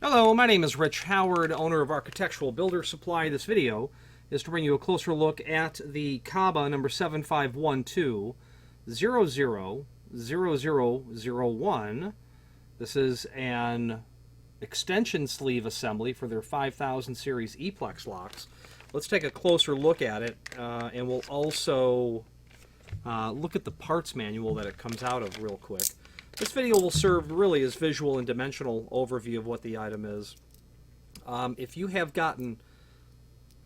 Hello, my name is Rich Howard, owner of Architectural Builder Supply. This video is to bring you a closer look at the KABA number 7512000001. This is an extension sleeve assembly for their 5000 series E Plex locks. Let's take a closer look at it, and we'll also look at the parts manual that it comes out of real quick. This video will serve really as visual and dimensional overview of what the item is. If you have gotten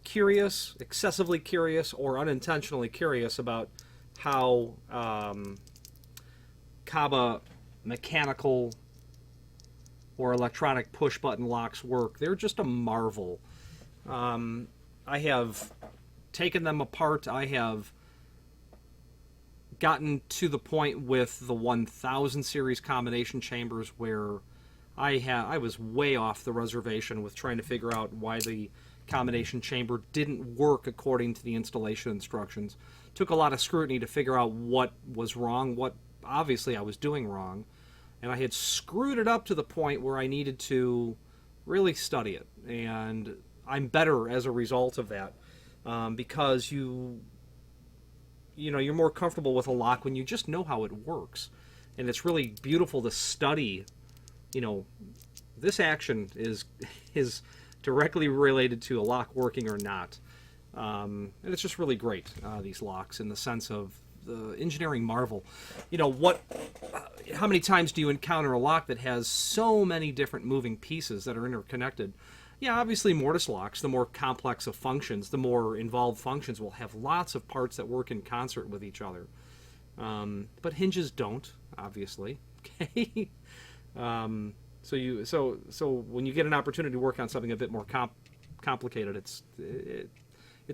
curious, excessively curious, or unintentionally curious about how KABA mechanical or electronic push-button locks work, they're just a marvel. I have taken them apart. I have gotten to the point with the 1000 series combination chambers where I was way off the reservation with trying to figure out why the combination chamber didn't work according to the installation instructions. Took a lot of scrutiny to figure out what was wrong, what obviously I was doing wrong, and I had screwed it up to the point where I needed to really study it, and I'm better as a result of that, because you're more comfortable with a lock when you just know how it works. And it's really beautiful to study. This action is directly related to a lock working or not. And it's just really great, these locks, in the sense of the engineering marvel. How many times do you encounter a lock that has so many different moving pieces that are interconnected? Yeah, obviously mortise locks, the more complex of functions, the more involved functions, will have lots of parts that work in concert with each other. But hinges don't, obviously. Okay. So when you get an opportunity to work on something a bit more complicated, it's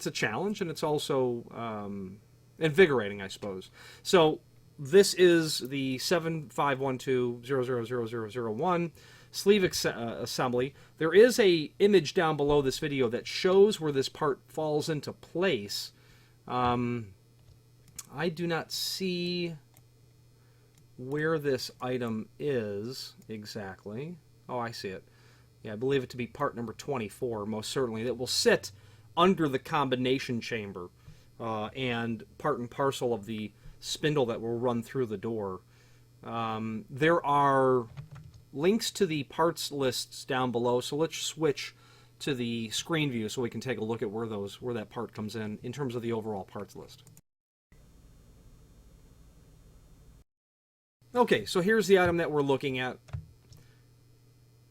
a challenge, and it's also invigorating, I suppose. So this is the 7512000001 sleeve assembly. There is a image down below this video that shows where this part falls into place. I do not see where this item is exactly. Oh, I see it. Yeah, I believe it to be part number 24, most certainly. That will sit under the combination chamber and part and parcel of the spindle that will run through the door. There are links to the parts lists down below, so let's switch to the screen view so we can take a look at where that part comes in terms of the overall parts list. Okay, so here's the item that we're looking at.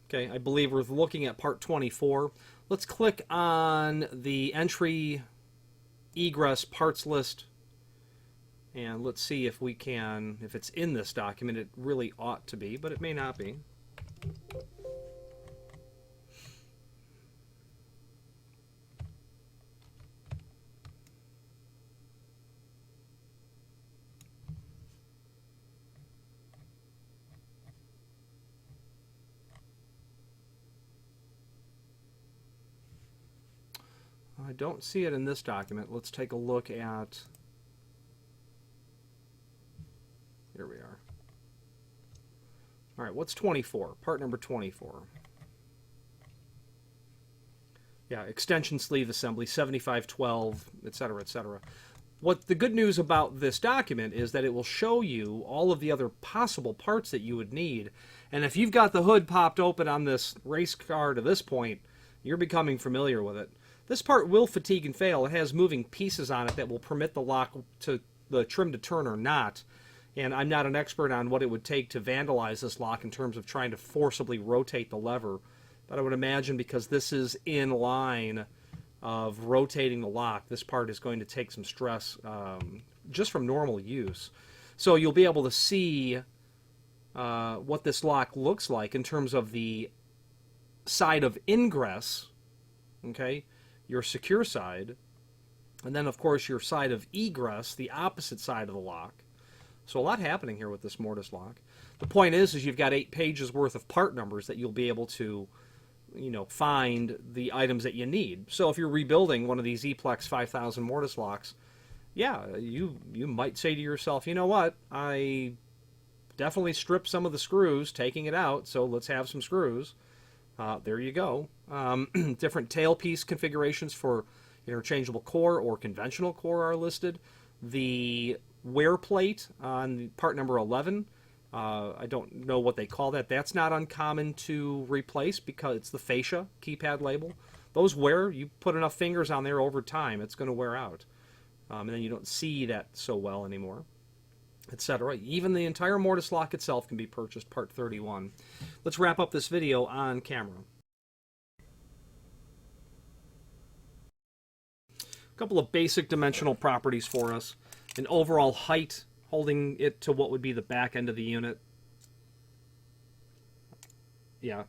Okay, I believe we're looking at part 24. Let's click on the entry egress parts list, and let's see if it's in this document. It really ought to be, but it may not be. I don't see it in this document. Let's take a look at... Here we are. All right, what's 24? Part number 24. Yeah, extension sleeve assembly, 7512, etc., etc. What the good news about this document is that it will show you all of the other possible parts that you would need. And if you've got the hood popped open on this race car to this point, you're becoming familiar with it. This part will fatigue and fail. It has moving pieces on it that will permit the trim to turn or not. And I'm not an expert on what it would take to vandalize this lock in terms of trying to forcibly rotate the lever. But I would imagine, because this is in line of rotating the lock, this part is going to take some stress just from normal use. So you'll be able to see what this lock looks like in terms of the side of ingress, okay, your secure side, and then of course your side of egress, the opposite side of the lock. So a lot happening here with this mortise lock. The point is you've got 8 pages worth of part numbers that you'll be able to, find the items that you need. So if you're rebuilding one of these E Plex 5000 mortise locks, yeah, you might say to yourself, you know what, I definitely stripped some of the screws, taking it out, so let's have some screws. There you go. Different tailpiece configurations for interchangeable core or conventional core are listed. The wear plate on part number 11, I don't know what they call that. That's not uncommon to replace because it's the fascia keypad label. Those wear, you put enough fingers on there over time, it's going to wear out. And then you don't see that so well anymore, etc. Even the entire mortise lock itself can be purchased, part 31. Let's wrap up this video on camera. A couple of basic dimensional properties for us. An overall height, holding it to what would be the back end of the unit. Yeah.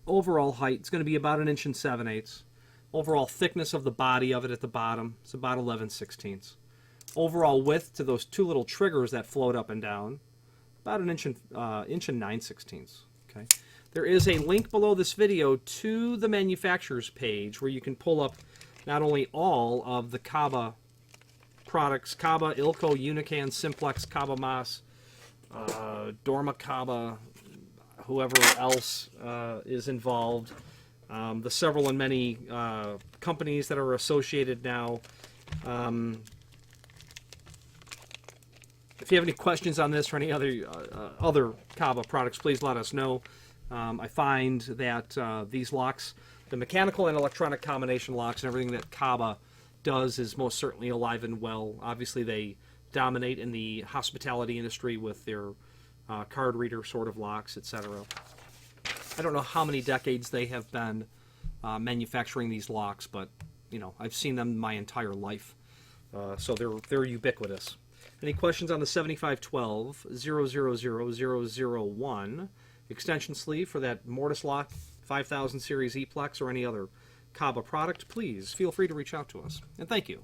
Overall height, it's going to be about 1 7/8 inches. Overall thickness of the body of it at the bottom, it's about 11/16. Overall width to those two little triggers that float up and down, about 1 inch and 9/16. Okay. There is a link below this video to the manufacturer's page where you can pull up not only all of the KABA products, KABA, Ilco, Unican, Simplex, KABA Mas, Dorma KABA, whoever else is involved, the several and many companies that are associated now. If you have any questions on this or any other KABA products, please let us know. I find that these locks, the mechanical and electronic combination locks and everything that KABA does is most certainly alive and well. Obviously, they dominate in the hospitality industry with their card reader sort of locks, etc. I don't know how many decades they have been manufacturing these locks, but I've seen them my entire life, so they're ubiquitous. Any questions on the 7512 00001 extension sleeve for that mortise lock 5000 series E Plex or any other KABA product? Please feel free to reach out to us, and thank you.